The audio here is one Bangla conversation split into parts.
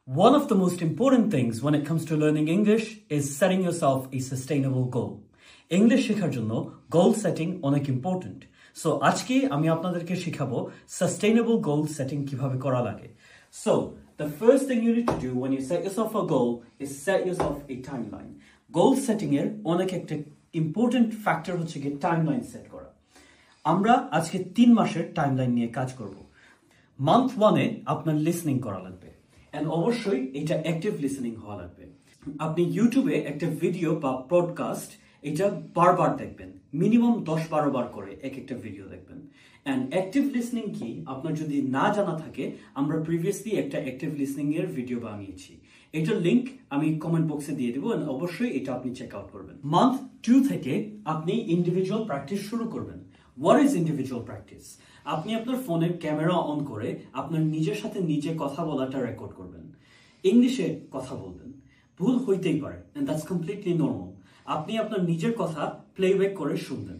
One of the most important things when it comes to learning English is setting yourself a sustainable goal. English শেখার জন্য goal setting অনেক important. So আজকে আমি আপনাদেরকে শেখাবো sustainable goal setting কিভাবে করা লাগে. So the first thing you need to do when you set yourself a goal is set yourself a timeline. Goal setting এর অনেক একটা important factor হচ্ছে কি timeline set করা. আমরা আজকে 3 মাসের timeline নিয়ে কাজ করব. Month 1 এ আপনার listening করা লাগবে। And অবশ্যই এটা অ্যাক্টিভ লিসেনিং হওয়া লাগবে। আপনি ইউটিউবে একটা ভিডিও বা পডকাস্ট এটা বারবার দেখবেন, মিনিমাম 10-12 বার করে একটা ভিডিও দেখবেন। এন্ড অ্যাক্টিভ লিসেনিং কি আপনার যদি না জানা থাকে, আমরা প্রিভিয়াসলি একটা অ্যাক্টিভ লিসেনিং এর ভিডিও বানিয়েছি, এটার লিংক আমি কমেন্ট বক্সে দিয়ে দেবো। অবশ্যই এটা আপনি চেক আউট করবেন। মান্থ 2 থেকে আপনি ইন্ডিভিজুয়াল প্র্যাকটিস শুরু করবেন। What is individual practice? আপনি আপনার ফোনের ক্যামেরা অন করে আপনার নিজের সাথে নিজে কথা বলাটা রেকর্ড করবেন, ইংলিশে কথা বলবেন। ভুল হইতেই পারে, and that's completely normal. আপনি আপনার নিজের কথা প্লেব্যাক করে শুনবেন,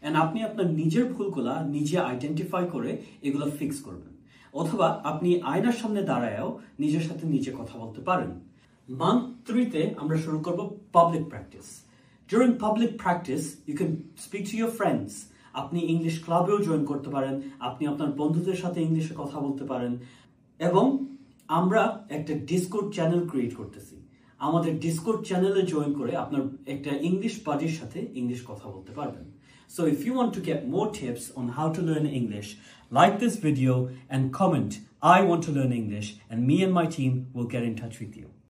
and আপনি আপনার নিজের ভুলগুলা নিজে আইডেন্টিফাই করে এগুলো ফিক্স করবেন। অথবা আপনি আয়নার সামনে দাঁড়ায়ও নিজের সাথে নিজে কথা বলতে পারেন। মান্থ 3 তে আমরা শুরু করব public practice. During public practice, you can speak to your friends. আপনি ইংলিশ ক্লাবেও জয়েন করতে পারেন, আপনি আপনার বন্ধুদের সাথে ইংলিশে কথা বলতে পারেন। এবং আমরা একটা ডিসকর্ড চ্যানেল ক্রিয়েট করতেছি। আমাদের ডিসকর্ড চ্যানেলে জয়েন করে আপনার একটা ইংলিশ বাডির সাথে ইংলিশ কথা বলতে পারবেন। So if you want to get more tips on how to learn English, like this video and comment, I want to learn English, and me and my team will get in touch with you.